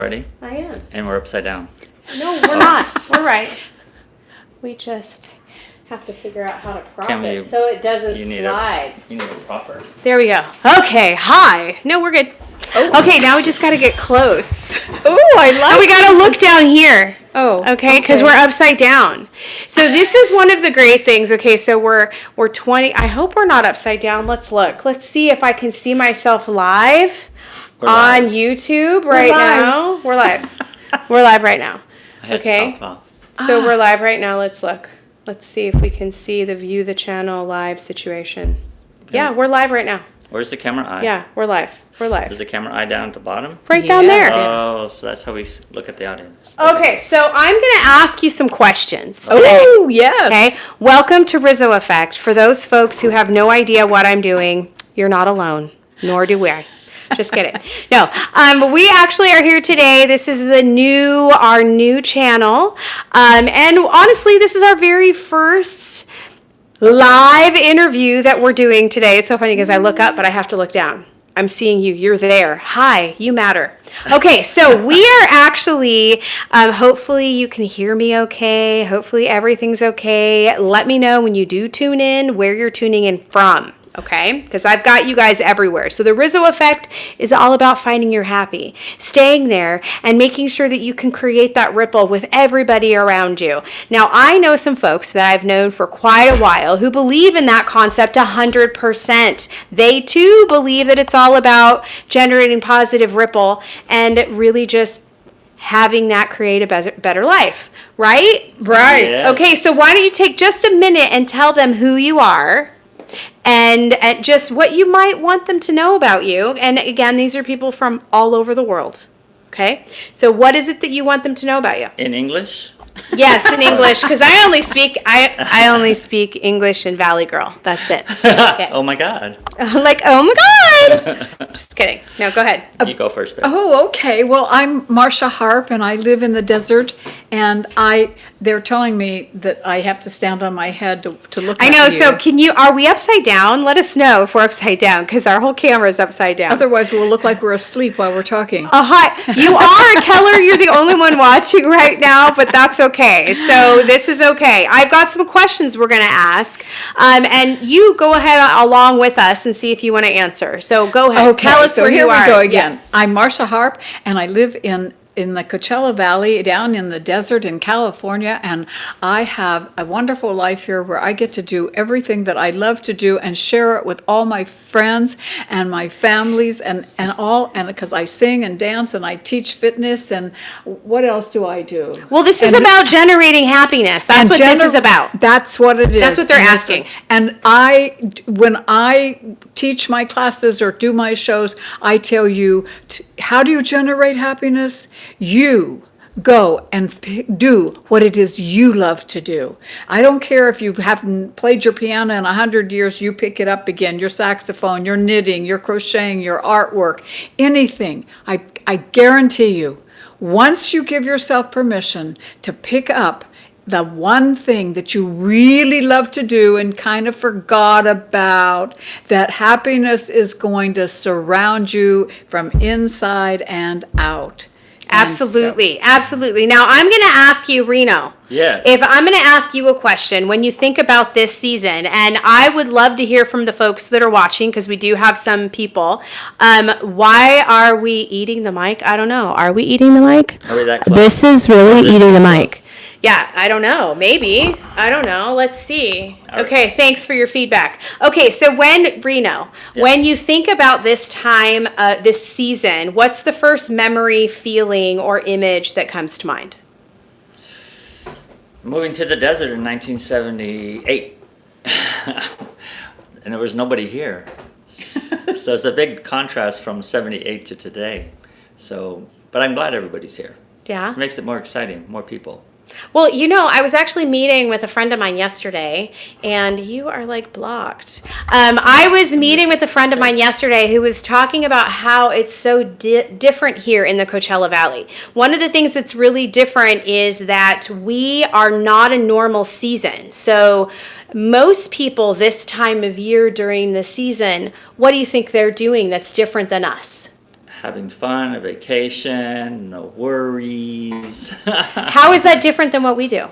Ready? I am. And we're upside down. No, we're not. We're right. We just have to figure out how to prop it so it doesn't slide. You need a propper. There we go. Okay, hi. No, we're good. Oh. Okay, now we just got to get close. Oh, I like it. We got to look down here. Oh, okay, because we're upside down. So this is one of the great things. Okay, so we're 20. I hope we're not upside down. Let's look. Let's see if I can see myself live on YouTube now. We're live. We're live right now. Okay. So we're live right now. Let's look. Let's see if we can see the view the channel live situation. Yeah, we're live right now. Where's the camera eye? Yeah, we're live. We're live. Is the camera eye down at the bottom? Right down there. Oh, so that's how we look at the audience. Okay, so I'm going to ask you some questions today. Oh, yes. Okay, welcome to Rizzo Effect. For those folks who have no idea what I'm doing, you're not alone, nor do we. Just kidding. No, we actually are here today. This is our new channel. And honestly, this is our very first live interview that we're doing today. It's so funny because I look up, but I have to look down. I'm seeing you. You're there. Hi, you matter. Okay, so we are actually, hopefully you can hear me okay. Hopefully everything's okay. Let me know when you do tune in, where you're tuning in from. Okay, because I've got you guys everywhere. So the Rizzo Effect is all about finding your happy, staying there, and making sure that you can create that ripple with everybody around you. Now, I know some folks that I've known for quite a while who believe in that concept 100%. They too believe that it's all about generating positive ripple and really just having that create a better life, right? Right. Yes. Okay, so why don't you take just a minute and tell them who you are and just what you might want them to know about you. And again, these are people from all over the world. Okay? So what is it that you want them to know about you? In English? Yes, in English, because I only speak English in Valley Girl. That's it. Okay. Oh my God. Like, oh my God. Just kidding. No, go ahead. You go first, babe. Oh, okay. Well, I'm Marcia Harp, and I live in the desert, and they're telling me that I have to stand on my head to look at you. I know, so are we upside down? Let us know if we're upside down, because our whole camera is upside down. Otherwise, we'll look like we're asleep while we're talking. Hi. You are, Keller. You're the only one watching right now, but that's okay. So this is okay. I've got some questions we're going to ask, and you go ahead along with us and see if you want to answer. So go ahead. Okay, Tell us so where here you are. we go again. Yes. I'm Marcia Harp, and I live in the Coachella Valley, down in the desert in California, and I have a wonderful life here where I get to do everything that I love to do and share it with all my friends and my families and because I sing and dance and I teach fitness, and what else do I do? Well, this is about generating happiness. That's what this is about. That's what it is. That's what they're asking. And when I teach my classes or do my shows, I tell you, how do you generate happiness? You go and do what it is you love to do. I don't care if you haven't played your piano in 100 years, you pick it up again, your saxophone, your knitting, your crocheting, your artwork, anything. I guarantee you, once you give yourself permission to pick up the one thing that you really love to do and kind of forgot about, that happiness is going to surround you from inside and out. Absolutely. Absolutely. Now, I'm going to ask you, Reno. Yes. If I'm going to ask you a question, when you think about this season, and I would love to hear from the folks that are watching, because we do have some people, why are we eating the mic? I don't know. Are we eating the mic? Are we that close? This is really eating the mic. Yeah, I don't know. Maybe. I don't know. Let's see. Okay, thanks for your feedback. Okay, so Reno, when you think about this time, this season, what's the first memory, feeling, or image that comes to mind? Moving to the desert in 1978. And there was nobody here. So it's a big contrast from 78 to today. But I'm glad everybody's here. Yeah. It makes it more exciting, more people. Well, I was actually meeting with a friend of mine yesterday, and you are like blocked. I was meeting with a friend of mine yesterday who was talking about how it's so different here in the Coachella Valley. One of the things that's really different is that we are not a normal season. So most people this time of year during the season, what do you think they're doing that's different than us? having fun, a vacation, no worries. How is that different than what we do?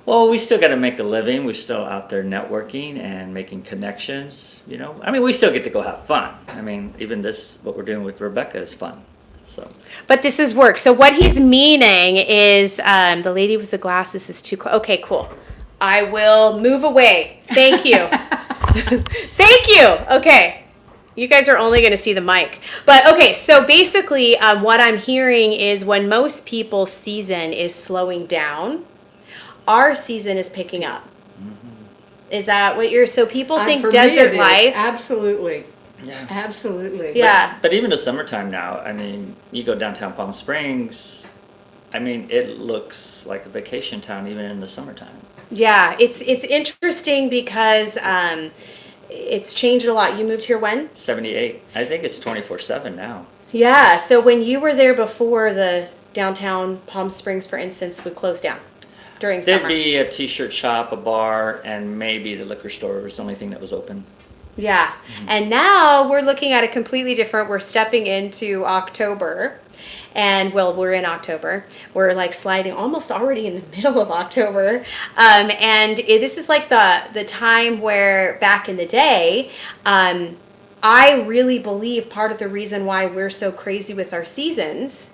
Well, we still got to make a living. We're still out there networking and making connections, you know. I mean, we still get to go have fun. I mean, even this, what we're doing with Rebecca is fun. So. But this is work. So what he's meaning is the lady with the glasses is too close. Okay, cool. I will move away. Thank you. Thank you. Okay. You guys are only going to see the mic. But okay, so basically what I'm hearing is when most people's season is slowing down, our season is picking up. Mm-hmm. Is that what you're, so people think desert life. Absolutely. Yeah. Absolutely. Yeah. But even the summertime now, I mean, you go downtown Palm Springs, I mean, it looks like a vacation town even in the summertime. Yeah, it's interesting because it's changed a lot. You moved here when? 78. I think it's 24/7 now. Yeah, so when you were there before, the downtown Palm Springs, for instance, would close down during summer. There'd be a t-shirt shop, a bar, and maybe the liquor store was the only thing that was open. Yeah, and now we're looking at a completely different, we're stepping into October, and well, we're in October. We're like sliding almost already in the middle of October, and this is like the time where back in the day, I really believe part of the reason why we're so crazy with our seasons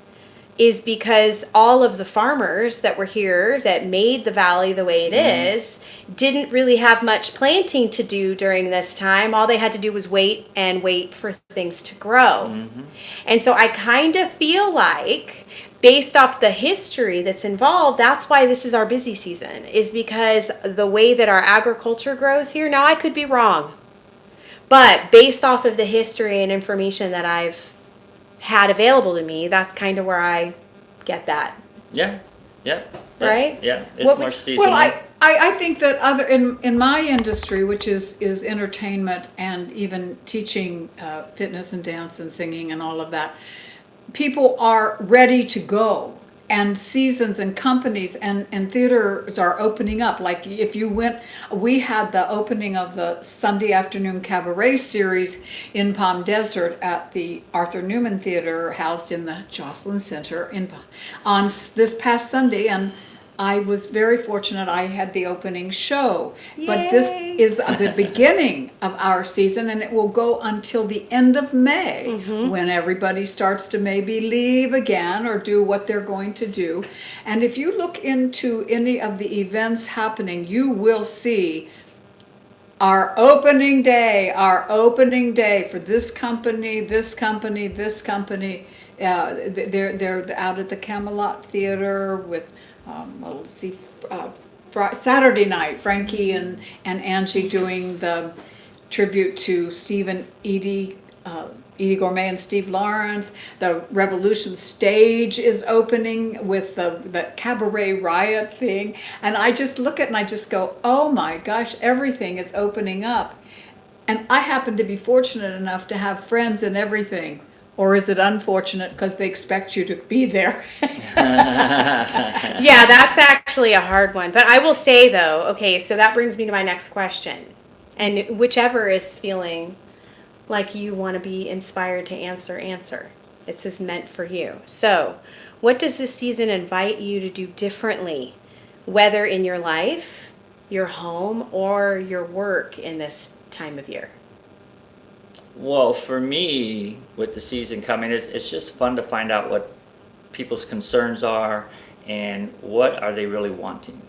is because all of the farmers that were here that made the valley the way it is didn't really have much planting to do during this time. All they had to do was wait and wait for things to grow. Mm-hmm. And so I kind of feel like, based off the history that's involved, that's why this is our busy season, is because the way that our agriculture grows here. Now, I could be wrong, but based off of the history and information that I've had available to me, that's kind of where I get that. Yeah. Right? Yeah, it's more seasonal. Well, I think that other in my industry, which is entertainment and even teaching fitness and dance and singing and all of that, people are ready to go. And seasons and companies and theaters are opening up. Like if you went, we had the opening of the Sunday afternoon cabaret series in Palm Desert at the Arthur Newman Theater, housed in the Jocelyn Center on this past Sunday, and I was very fortunate. I had the opening show. Yay. But this is the beginning of our season, and it will go until the end of May, when everybody starts to maybe leave again or do what they're going to do. And if you look into any of the events happening, you will see our opening day for this company, this company, this company. They're out at the Camelot Theater with let's see, Saturday night, Frankie and Angie doing the tribute to Steve and Edie Gourmet and Steve Lawrence. The Revolution stage is opening with the Cabaret Riot thing. And I just look at it and I just go, oh my gosh, everything is opening up. And I happen to be fortunate enough to have friends and everything. Or is it unfortunate because they expect you to be there? Yeah, that's actually a hard one. But I will say, though, okay, so that brings me to my next question. And whichever is feeling like you want to be inspired to answer. It's just meant for you. So, what does this season invite you to do differently, whether in your life, your home, or your work in this time of year? Well, for me, with the season coming, it's just fun to find out what people's concerns are and what are they really wanting.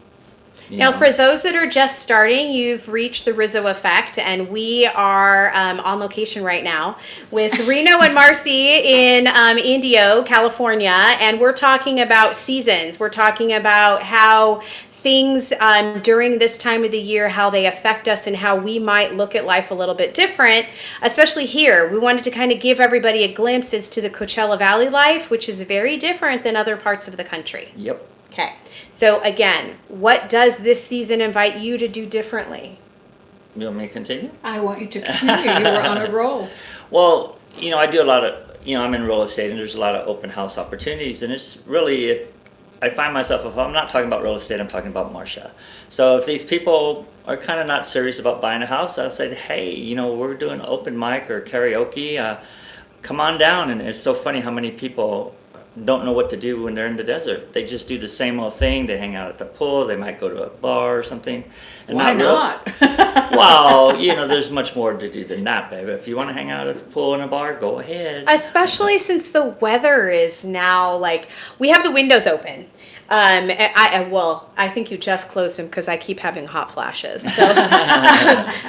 Now, for those that are just starting, you've reached the Rizzo Effect, and we are on location right now with Reno and Marcia in Indio, California, and we're talking about seasons. We're talking about how things during this time of the year, how they affect us and how we might look at life a little bit different, especially here. We wanted to kind of give everybody a glimpse as to the Coachella Valley life, which is very different than other parts of the country. Yep. Okay. So again, what does this season invite you to do differently? You want me to continue? I want you to continue. You were on a roll. Well, I do a lot of, I'm in real estate and there's a lot of open house opportunities, and it's really, if I find myself, if I'm not talking about real estate, I'm talking about Marcia. So if these people are kind of not serious about buying a house, I'll say, hey, we're doing open mic or karaoke. come on down. And it's so funny how many people don't know what to do when they're in the desert. They just do the same old thing. They hang out at the pool. They might go to a bar or something. And Why not? Well, there's much more to do than that, babe. If you want to hang out at the pool and a bar, go ahead. Especially since the weather is now like, we have the windows open. I think you just closed them because I keep having hot flashes. So,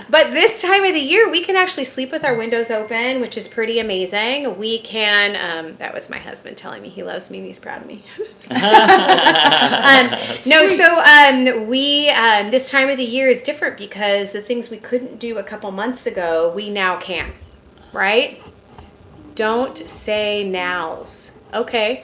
but this time of the year, we can actually sleep with our windows open, which is pretty amazing. We can. That was my husband telling me he loves me and he's proud of me. This time of the year is different because the things we couldn't do a couple months ago, we now can. Right? Don't say nows. Okay.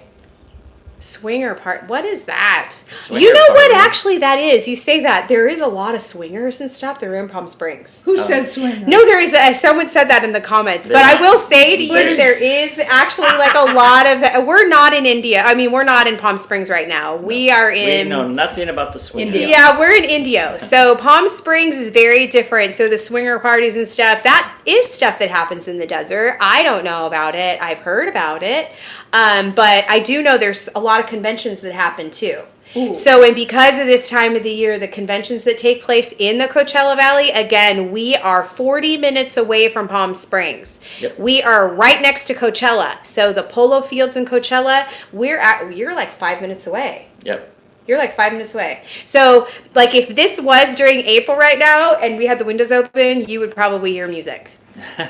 Swinger part. What is that? You know what actually that is? You say that. There is a lot of swingers and stuff. They're in Palm Springs. Who said swingers? No, there is. Someone said that in the comments. But I will say to you, there is actually like a lot of... We're not in India. I mean, we're not in Palm Springs right now. We are in... We know nothing about the swingers. India. Yeah, we're in India. So Palm Springs is very different. So the swinger parties and stuff, that is stuff that happens in the desert. I don't know about it. I've heard about it. But I do know there's a lot of conventions that happen too. Ooh. So, and because of this time of the year, the conventions that take place in the Coachella Valley, again, we are 40 minutes away from Palm Springs. Yep. We are right next to Coachella. So the polo fields in Coachella, you're like 5 minutes away. Yep. You're like 5 minutes away. So, like, if this was during April right now and we had the windows open, you would probably hear music.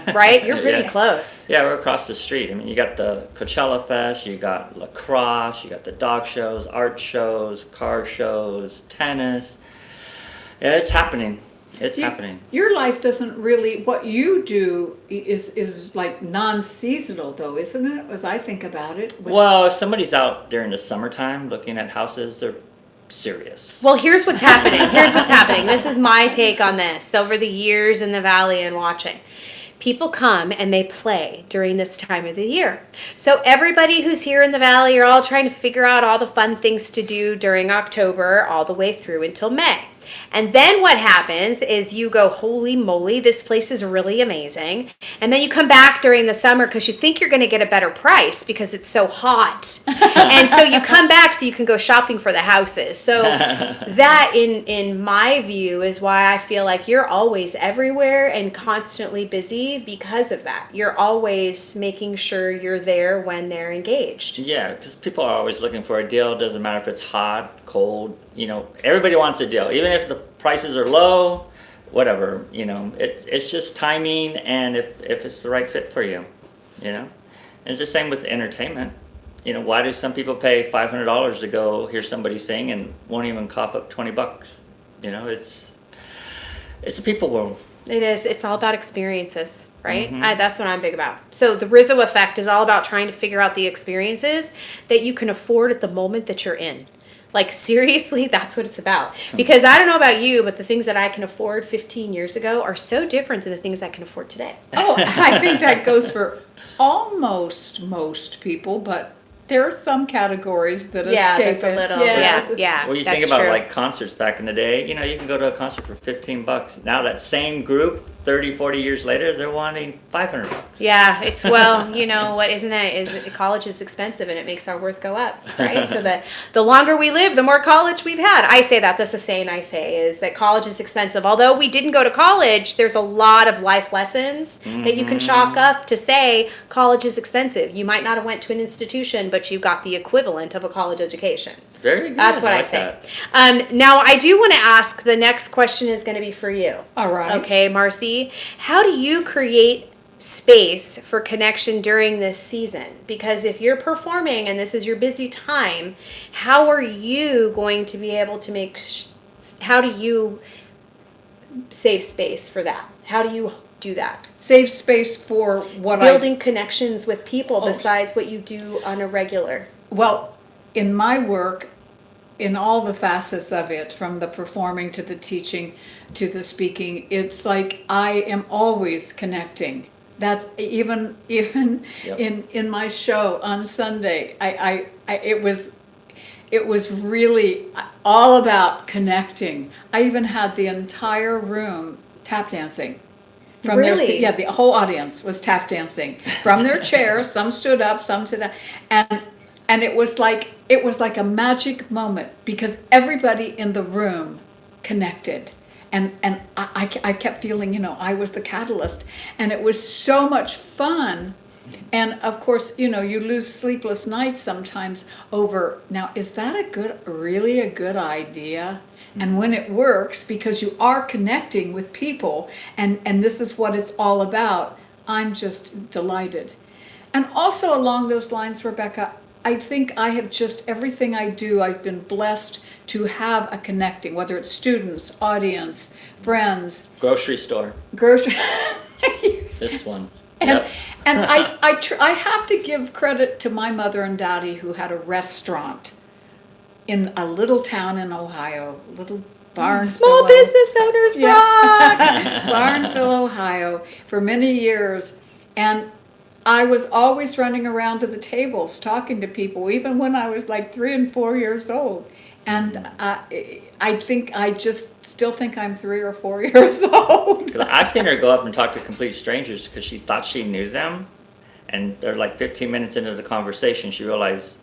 Right? You're pretty close. Yeah, we're across the street. I mean, you got the Coachella Fest, you got lacrosse, you got the dog shows, art shows, car shows, tennis. Yeah, it's happening. It's happening. Your life doesn't really, what you do is like non-seasonal though, isn't it? As I think about it. Well, if somebody's out during the summertime looking at houses, they're serious. Well, here's what's happening. This is my take on this over the years in the Valley and watching. People come and they play during this time of the year. So everybody who's here in the Valley are all trying to figure out all the fun things to do during October all the way through until May. And then what happens is you go, holy moly, this place is really amazing. And then you come back during the summer because you think you're going to get a better price because it's so hot. And so you come back so you can go shopping for the houses. So that, in my view, is why I feel like you're always everywhere and constantly busy because of that. You're always making sure you're there when they're engaged. Yeah, because people are always looking for a deal. Doesn't matter if it's hot, cold. Everybody wants a deal. Even if the prices are low, whatever, it's just timing and if it's the right fit for you, And it's the same with entertainment. Why do some people pay $500 to go hear somebody sing and won't even cough up $20? It's the people world. It is. It's all about experiences, right? Mm-hmm. That's what I'm big about. So the Rizzo Effect is all about trying to figure out the experiences that you can afford at the moment that you're in. Like, seriously, that's what it's about. Because I don't know about you, but the things that I can afford 15 years ago are so different than the things I can afford today. Oh, I think that goes for almost most people, but there are some categories that escape that's a little. Yeah. Well, you think about like concerts back in the day, you can go to a concert for $15. Now that same group, 30, 40 years later, they're wanting $500. Yeah, it's, well, what isn't that, college is expensive and it makes our worth go up, right? So the longer we live, the more college we've had. I say that's the saying I say, is that college is expensive. Although we didn't go to college, there's a lot of life lessons that you can chalk up to say college is expensive. You might not have went to an institution, but you got the equivalent of a college education. Very good. That's what I say. Now, I do want to ask, the next question is going to be for you. All right. Okay, Marcy, how do you create space for connection during this season? Because if you're performing and this is your busy time, how are you going to be able to how do you save space for that? How do you do that? Save space for what? Building connections with people besides what you do on a regular. Well, in my work, in all the facets of it, from the performing to the teaching to the speaking, it's like I am always connecting. That's even yep. in my show on Sunday. It was really all about connecting. I even had the entire room tap dancing. From Really? their the whole audience was tap dancing from their chairs. Some stood up, some stood down, and it was like a magic moment because everybody in the room connected, and I kept feeling, I was the catalyst, and it was so much fun. And of course, you lose sleepless nights sometimes over, now, is that really a good idea? And when it works, because you are connecting with people, and this is what it's all about, I'm just delighted. And also along those lines, Rebecca, I think I have just, everything I do, I've been blessed to have a connecting, whether it's students, audience, friends. Grocery store. This one. And I have to give credit to my mother and daddy who had a restaurant in a little town in Ohio, little Barnesville. Small business owners rock! Barnesville, Ohio, for many years. And I was always running around to the tables talking to people, even when I was like 3 and 4 years old. And I think I just still think I'm 3 or 4 years old. I've seen her go up and talk to complete strangers because she thought she knew them, and they're like 15 minutes into the conversation, she realized,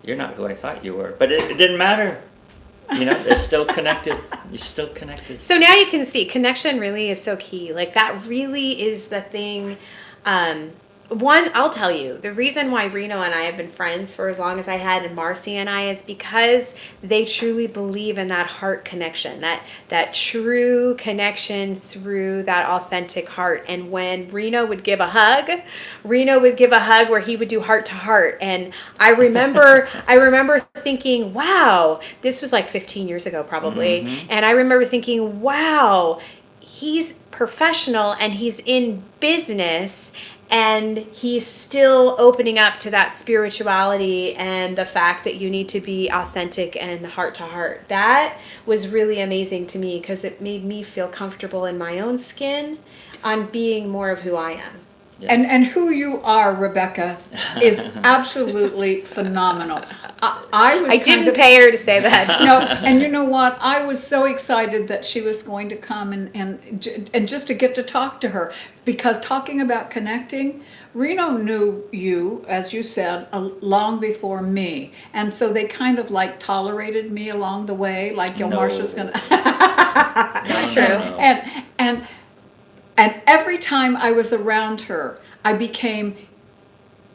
you're not who I thought you were. But it didn't matter. They're still connected. You're still connected. So now you can see connection really is so key. Like that really is the thing. One, I'll tell you, the reason why Reno and I have been friends for as long as I had, and Marcia and I, is because they truly believe in that heart connection, that true connection through that authentic heart. And when Reno would give a hug where he would do heart to heart. And I remember thinking, wow, this was like 15 years ago probably. Mm-hmm. And I remember thinking, wow, he's professional and he's in business, and he's still opening up to that spirituality and the fact that you need to be authentic and heart to heart. That was really amazing to me because it made me feel comfortable in my own skin on being more of who I am. Yeah. And who you are, Rebecca, is absolutely phenomenal. I didn't pay her to say that. No, and you know what? I was so excited that she was going to come and just to get to talk to her, because talking about connecting, Reno knew you, as you said, long before me, and so they kind of like tolerated me along the way, like Marcia's gonna. Not true. And every time I was around her, I became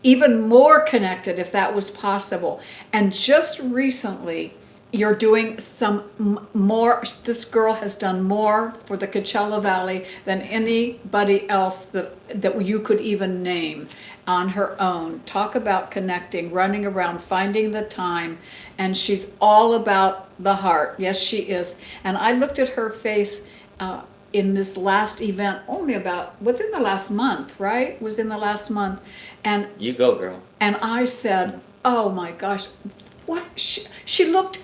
even more connected, if that was possible. And just recently, you're doing some more. This girl has done more for the Coachella Valley than anybody else that you could even name on her own. Talk about connecting, running around, finding the time. And she's all about the heart. Yes, she is. And I looked at her face in this last event, only about within the last month, right? Was in the last month. And you go, girl. And I said, oh my gosh, what? She looked,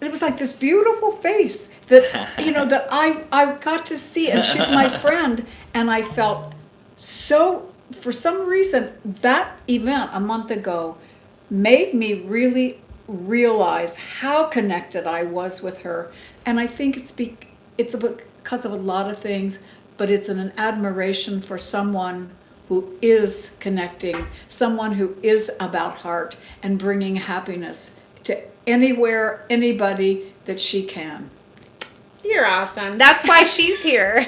it was like this beautiful face that, that I got to see, and she's my friend. And I felt so, for some reason, that event a month ago made me really realize how connected I was with her. And I think it's because of a lot of things, but it's an admiration for someone who is connecting, someone who is about heart and bringing happiness to anywhere, anybody that she can. You're awesome. That's why she's here.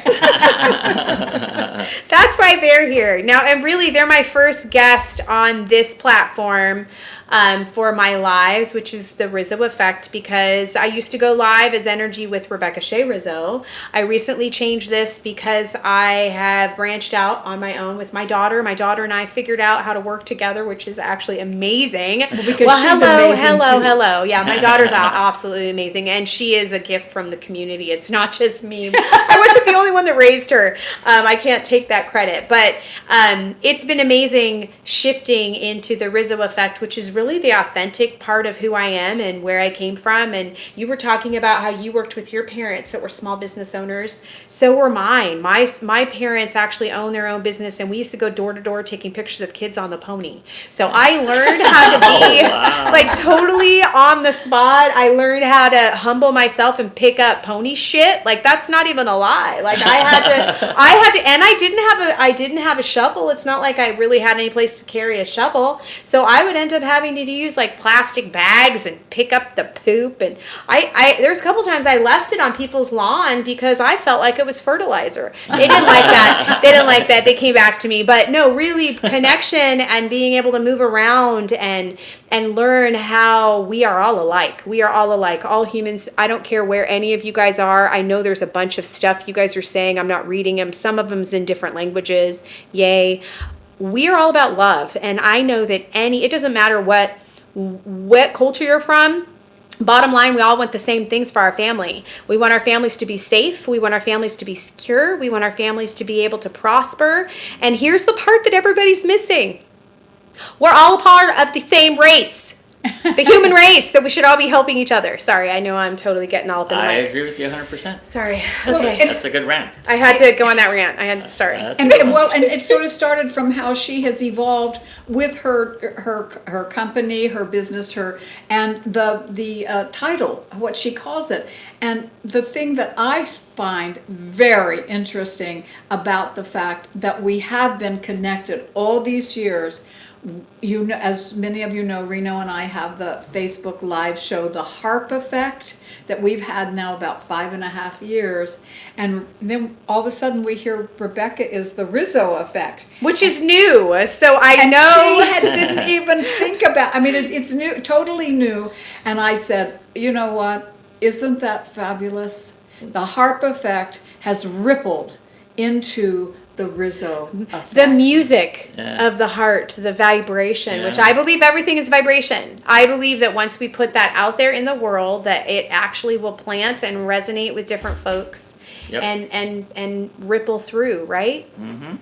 That's why they're here. Now, and really, they're my first guest on this platform for my lives, which is the Rizzo Effect, because I used to go live as Energy with Rebecca Shay Rizzo. I recently changed this because I have branched out on my own with my daughter. My daughter and I figured out how to work together, which is actually amazing. Hello. Yeah, my daughter's absolutely amazing, and she is a gift from the community. It's not just me. I wasn't the only one that raised her. I can't take that credit, but it's been amazing shifting into the Rizzo Effect, which is really the authentic part of who I am and where I came from. And you were talking about how you worked with your parents that were small business owners. So were mine. My parents actually own their own business, and we used to go door to door taking pictures of kids on the pony. So I learned how to be like totally on the spot. I learned how to humble myself and pick up ponies me shit. Like, that's not even a lie. Like, I had to, and I didn't have a shovel. It's not like I really had any place to carry a shovel. So I would end up having to use like plastic bags and pick up the poop. And there's a couple times I left it on people's lawn because I felt like it was fertilizer. They didn't like that. They didn't like that. They came back to me. But no, really, connection and being able to move around and learn how we are all alike. We are all alike, all humans. I don't care where any of you guys are. I know there's a bunch of stuff you guys are saying. I'm not reading them. Some of them's in different languages. Yay. We are all about love. And I know that it doesn't matter what culture you're from. Bottom line, we all want the same things for our family. We want our families to be safe. We want our families to be secure. We want our families to be able to prosper. And here's the part that everybody's missing. We're all a part of the same race, the human race, so we should all be helping each other. Sorry, I know I'm totally getting all up in the mic. I agree with you 100%. Sorry. Okay. That's a good rant. I had to go on that rant. Sorry. And it sort of started from how she has evolved with her company, her business, and the title, what she calls it. And the thing that I find very interesting about the fact that we have been connected all these years. You know, as many of you know, Reno and I have the Facebook Live show, The Harp Effect, that we've had now about 5.5 years. And then all of a sudden we hear Rebecca is the Rizzo Effect. Which is new, so I know. She didn't even think about, it's new, totally new. And I said, you know what, isn't that fabulous? The Harp Effect has rippled into the Rizzo Effect. The music of the heart, the vibration, which I believe everything is vibration. I believe that once we put that out there in the world, that it actually will plant and resonate with different folks and ripple through, right? Mm-hmm.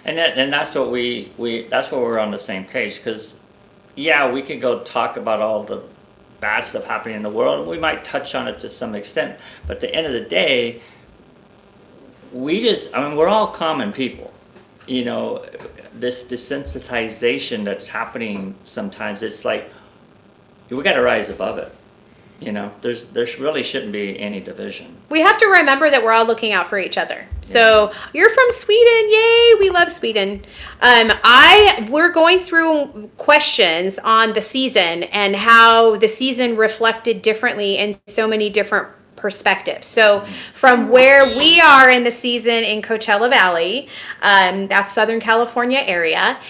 And that's what that's what we're on the same page, because we could go talk about all the bad stuff happening in the world, and we might touch on it to some extent, but at the end of the day, we're all common people. You know, this desensitization that's happening sometimes, it's like, we got to rise above it. You know, there really shouldn't be any division. We have to remember that we're all looking out for each other. So you're from Sweden, yay! We love Sweden. We're going through questions on the season and how the season reflected differently in so many different perspective. So from where we are in the season in Coachella Valley, that's Southern California area,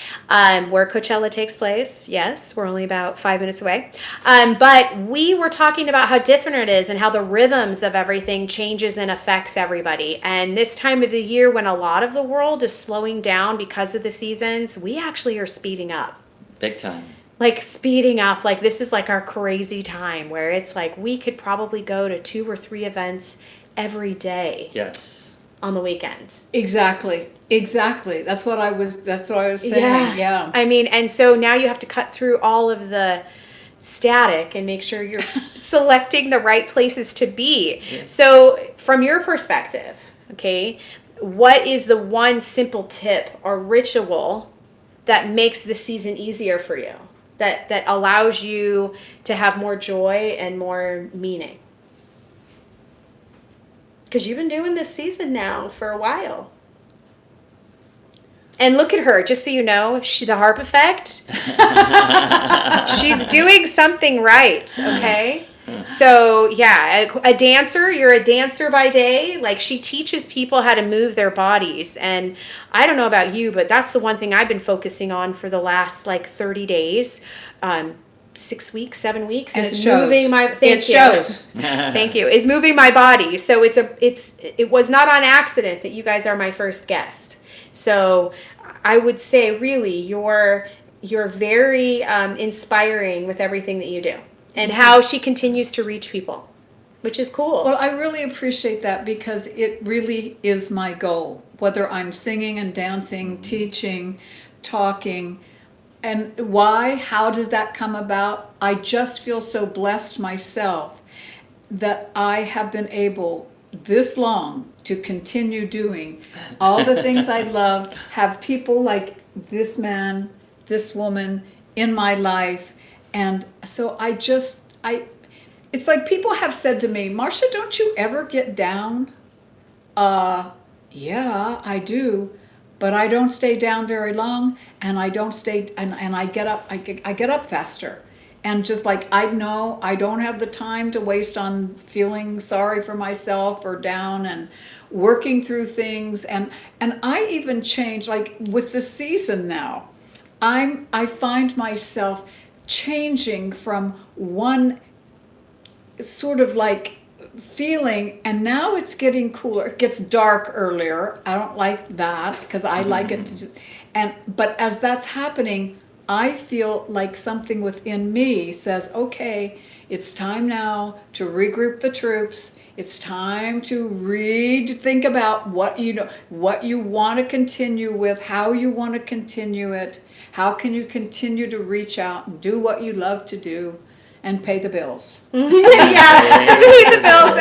where Coachella takes place. Yes, we're only about 5 minutes away. But we were talking about how different it is and how the rhythms of everything changes and affects everybody. And this time of the year, when a lot of the world is slowing down because of the seasons, we actually are speeding up. Big time. Like speeding up, like this is like our crazy time where it's like we could probably go to 2 or 3 events every day. Yes. On the weekend. Exactly. That's what I was saying. Yeah. I mean, and so now you have to cut through all of the static and make sure you're selecting the right places to be. Yeah. So from your perspective, okay, what is the one simple tip or ritual that makes the season easier for you? That allows you to have more joy and more meaning? Because you've been doing this season now for a while. And look at her, just so you know, the Harp Effect. She's doing something right, okay? So, a dancer, you're a dancer by day. Like, she teaches people how to move their bodies. And I don't know about you, but that's the one thing I've been focusing on for the last, 30 days. 6 weeks, 7 weeks. And it shows. Thank you. Is moving my body. So it was not on accident that you guys are my first guest. So I would say, really, you're very inspiring with everything that you do. And how she continues to reach people, which is cool. Well, I really appreciate that because it really is my goal. Whether I'm singing and dancing, teaching, talking, and why, how does that come about? I just feel so blessed myself that I have been able this long to continue doing all the things I love, have people like this man, this woman in my life. And so it's like people have said to me, Marcia, don't you ever get down? Yeah, I do, but I don't stay down very long, and I don't stay, and I get up, I get up faster. And just like, I know I don't have the time to waste on feeling sorry for myself or down and working through things. And I even change, like with the season now, I find myself changing from one sort of like feeling, and now it's getting cooler. It gets dark earlier. I don't like that because I like it to just, but as that's happening, I feel like something within me says, okay, it's time now to regroup the troops. It's time to think about what you want to continue with, how you want to continue it, how can you continue to reach out and do what you love to do and pay the bills. Yeah, pay the bills.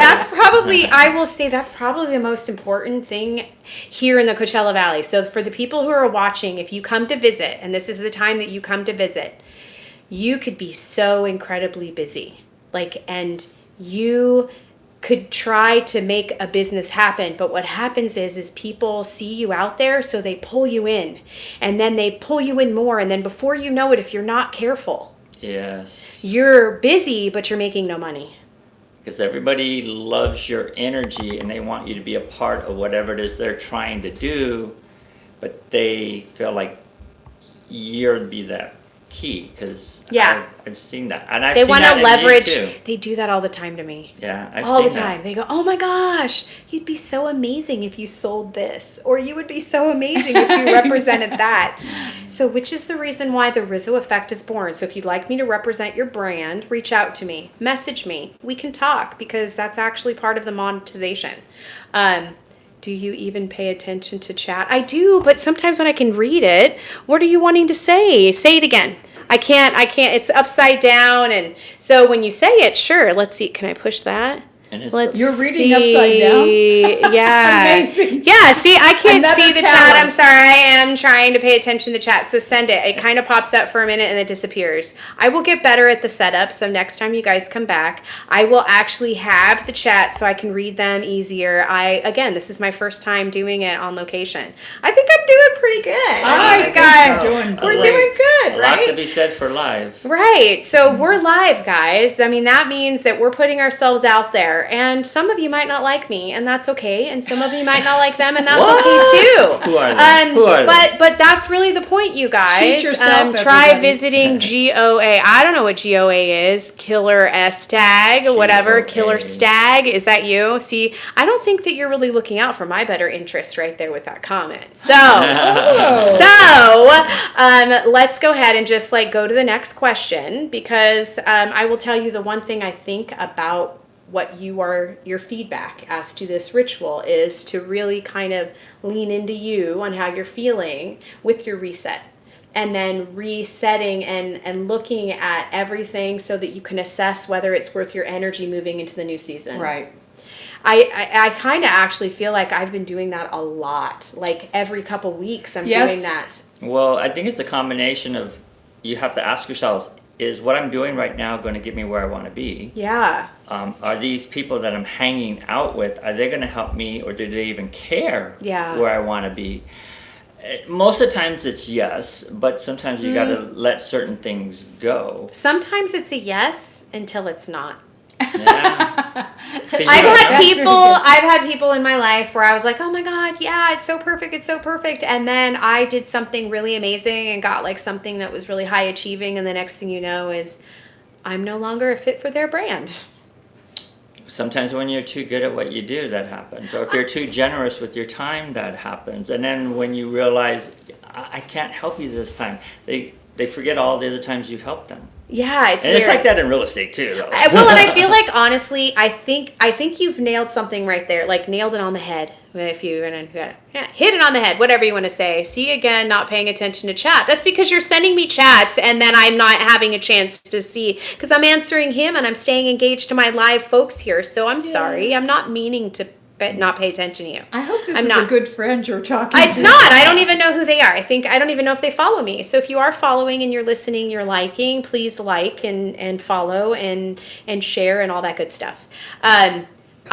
I will say that's probably the most important thing here in the Coachella Valley. So for the people who are watching, if you come to visit, and this is the time that you come to visit, you could be so incredibly busy. And you could try to make a business happen, but what happens is people see you out there, so they pull you in, and then they pull you in more, and then before you know it, if you're not careful, yes, you're busy, but you're making no money. Because everybody loves your energy and they want you to be a part of whatever it is they're trying to do, but they feel like you're to be that key. Because I've seen that, and they want to leverage. They do that all the time to me. Yeah, I've all seen the time. That. They go, "Oh my gosh, you'd be so amazing if you sold this, or you would be so amazing if you represented that." So, which is the reason why the Rizzo Effect is born. So, if you'd like me to represent your brand, reach out to me, message me. We can talk, because that's actually part of the monetization. Do you even pay attention to chat? I do, but sometimes when I can read it, what are you wanting to say? Say it again. I can't. It's upside down. And so when you say it, sure, let's see. Can I push that? You're reading upside down? Yeah. Amazing. Yeah, see, I can't Another see the talent. chat. I'm sorry. I am trying to pay attention to the chat. So send it. It kind of pops up for a minute and it disappears. I will get better at the setup. So next time you guys come back, I will actually have the chat so I can read them easier. Again, this is my first time doing it on location. I think I'm doing pretty good. We're doing good, right? A lot to be said for live. Right. So we're live, guys. I mean, that means that we're putting ourselves out there. And some of you might not like me, and that's okay. And some of you might not like them, and that's okay too. Who are they? But that's really the point, you guys. Cheat yourself, try visiting GOA. I don't know what GOA is. Killer S tag, whatever. Killer Stag. Is that you? See, I don't think that you're really looking out for my better interest right there with that comment. So, let's go ahead and just go to the next question, because I will tell you the one thing I think about what your feedback as to this ritual is to really kind of lean into you on how you're feeling with your reset, and then resetting and looking at everything so that you can assess whether it's worth your energy moving into the new season. Right. I kind of actually feel like I've been doing that a lot. Every couple weeks I'm doing that. Well, I think it's a combination of, you have to ask yourselves, is what I'm doing right now going to get me where I want to be? Yeah. Are these people that I'm hanging out with, are they going to help me, or do they even care Yeah. where I want to be? Most of the times it's yes, but sometimes you got to let certain things go. Sometimes it's a yes until it's not. Yeah. I've had people in my life where I was like, oh my God, yeah, it's so perfect. And then I did something really amazing and got something that was really high achieving. And the next thing you know is I'm no longer a fit for their brand. Sometimes when you're too good at what you do, that happens. Or if you're too generous with your time, that happens. And then when you realize, I can't help you this time, they forget all the other times you've helped them. Yeah, it's and weird. It's like that in real estate too, though. Well, and I feel like, honestly, I think you've nailed something right there. Nailed it on the head. If you hit it on the head, whatever you want to say. See, again, not paying attention to chat. That's because you're sending me chats, and then I'm not having a chance to see, because I'm answering him and I'm staying engaged to my live folks here. So I'm sorry, I'm not meaning to not pay attention to you. I hope this I'm is not. a good friend you're talking It's to. not. I don't even know who they are. I don't even know if they follow me. So if you are following and you're listening, you're liking, please like and follow and share and all that good stuff.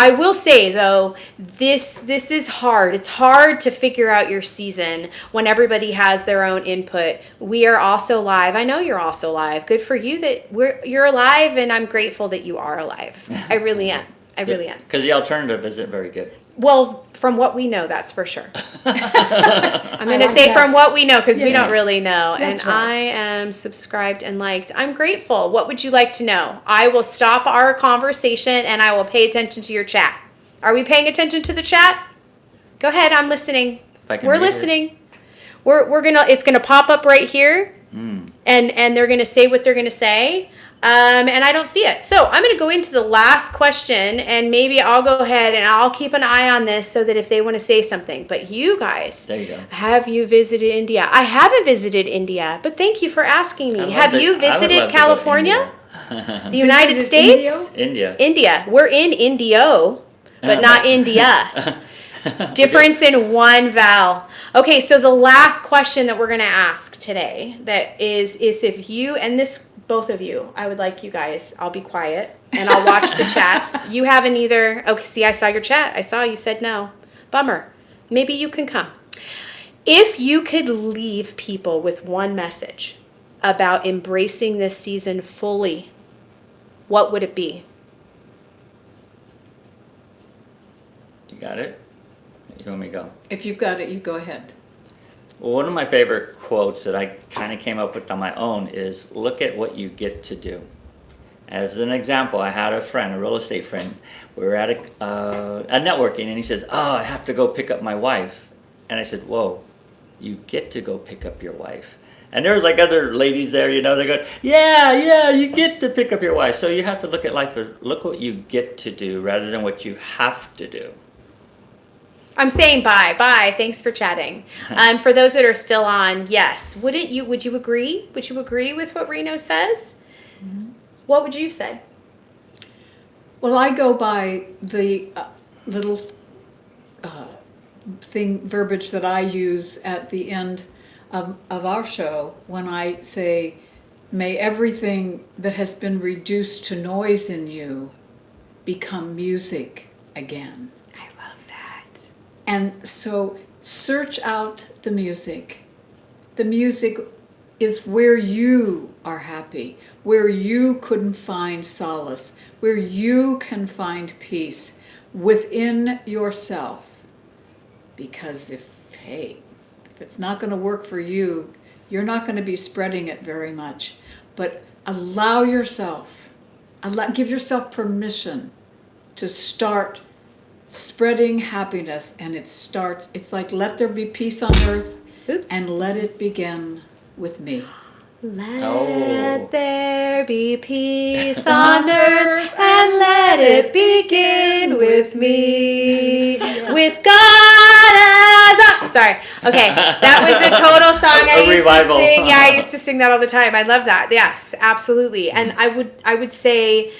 I will say though, this is hard. It's hard to figure out your season when everybody has their own input. We are also live. I know you're also live. Good for you that you're alive, and I'm grateful that you are alive. I really am. I really am. Because the alternative isn't very good. Well, from what we know, that's for sure. I'm going to say from what we know, because we don't really know. That's and right. I am subscribed and liked. I'm grateful. What would you like to know? I will stop our conversation and I will pay attention to your chat. Are we paying attention to the chat? Go ahead. I'm listening. We're listening. It's gonna pop up right here, and they're gonna say what they're gonna say. And I don't see it. So I'm going to go into the last question, and maybe I'll go ahead and I'll keep an eye on this so that if they want to say something. But you guys, there you go. Have you visited India? I haven't visited India, but thank you for asking me. Have you visited California? The United States? India. We're in Indio, but not India. Difference in one vowel. Okay, so the last question that we're going to ask today that is if you, and this both of you, I would like you guys, I'll be quiet and I'll watch the chats. You haven't either. Okay, see, I saw your chat. I saw you said no. Bummer. Maybe you can come. If you could leave people with one message about embracing this season fully, what would it be? You got it? You want me to go? If you've got it, you go ahead. Well, one of my favorite quotes that I kind of came up with on my own is, look at what you get to do. As an example, I had a friend, a real estate friend. We were at a networking, and he says, oh, I have to go pick up my wife. And I said, whoa, you get to go pick up your wife. And there was like other ladies there, they're going, yeah, you get to pick up your wife. So you have to look at life as, look what you get to do rather than what you have to do. I'm saying bye. Thanks for chatting. For those that are still on, yes. Would you agree? Would you agree with what Reno says? Mm-hmm. What would you say? Well, I go by the little verbiage that I use at the end of our show when I say, may everything that has been reduced to noise in you become music again. And so search out the music. The music is where you are happy, where you can find solace, where you can find peace within yourself. Because if it's not going to work for you, you're not going to be spreading it very much. But give yourself permission to start spreading happiness, and it's like, let there be peace on earth. Oops. And let it begin with me. Let there be peace on earth, and let it begin with me. With God as sorry. Okay, that was a total song I used to sing. Yeah, I used to sing that all the time. I love that. Yes, absolutely. And I would say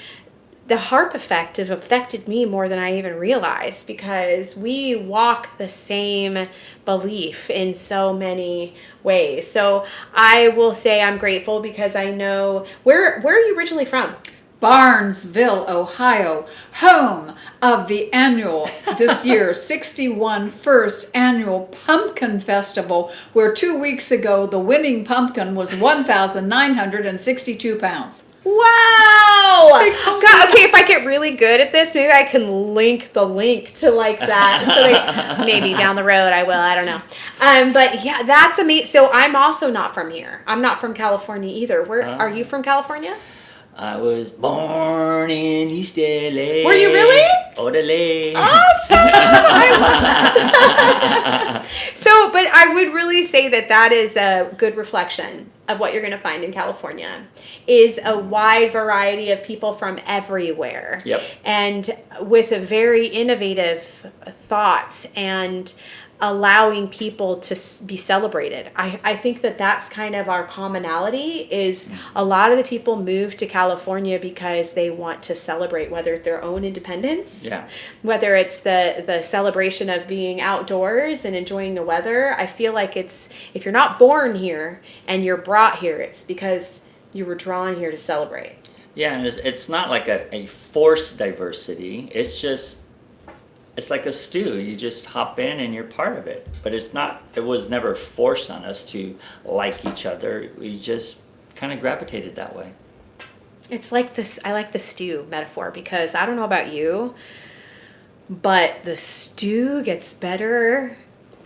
the Harp Effect has affected me more than I even realized, because we walk the same belief in so many ways. So I will say I'm grateful because I know where are you originally from? Barnesville, Ohio, home of the annual, this year, 61 first annual Pumpkin Festival, where 2 weeks ago the winning pumpkin was 1,962 pounds. Wow! God, okay, if I get really good at this, maybe I can link the link to like that. So maybe down the road I will. I don't know. But yeah, that's amazing. So I'm also not from here. I'm not from California either. Where are you from? California? I was born in East LA. Were you really? Orale. Awesome! I love that. So, but I would really say that is a good reflection of what you're going to find in California, is a wide variety of people from everywhere. Yep. And with a very innovative thoughts and allowing people to be celebrated. I think that that's kind of our commonality is a lot of the people move to California because they want to celebrate, whether it's their own independence, whether it's the celebration of being outdoors and enjoying the weather. I feel like it's, if you're not born here and you're brought here, it's because you were drawn here to celebrate. Yeah, and it's not like a forced diversity. It's like a stew. You just hop in and you're part of it. But it was never forced on us to like each other. We just kind of gravitated that way. It's like this, I like the stew metaphor because I don't know about you, but the stew gets better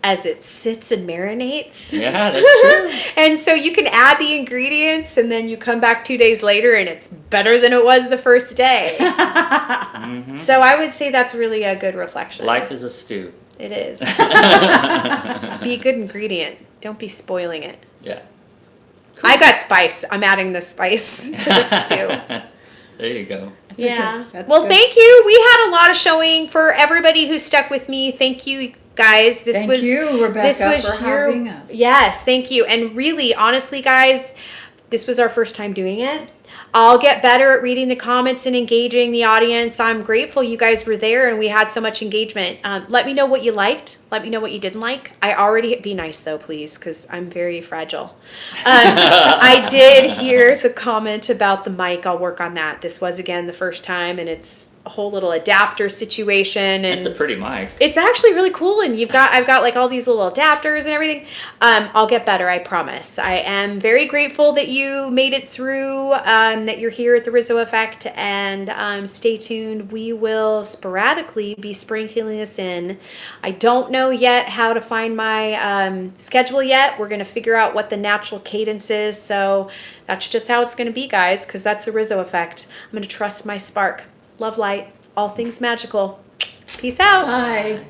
as it sits and marinates. Yeah, that's true. And so you can add the ingredients and then you come back 2 days later and it's better than it was the first day. Mm-hmm. So I would say that's really a good reflection. Life is a stew. It is. Be a good ingredient. Don't be spoiling it. Yeah. Cool. I got spice. I'm adding the spice to the stew. There you go. That's well, good. Thank you. We had a lot of showing for everybody who stuck with me. Thank you, guys. Thank you, Rebecca, for having us. Yes, thank you. And really, honestly, guys, this was our first time doing it. I'll get better at reading the comments and engaging the audience. I'm grateful you guys were there and we had so much engagement. Let me know what you liked. Let me know what you didn't like. Be nice though, please, because I'm very fragile. I did hear the comment about the mic. I'll work on that. This was, again, the first time, and it's a whole little adapter situation. And it's a pretty mic. It's actually really cool, and I've got like all these little adapters and everything. I'll get better, I promise. I am very grateful that you made it through, that you're here at the Rizzo Effect, and stay tuned. We will sporadically be sprinkling this in. I don't know yet how to find my schedule yet. We're going to figure out what the natural cadence is, so that's just how it's going to be, guys, because that's the Rizzo Effect. I'm going to trust my spark. Love, light, all things magical. Peace out. Bye.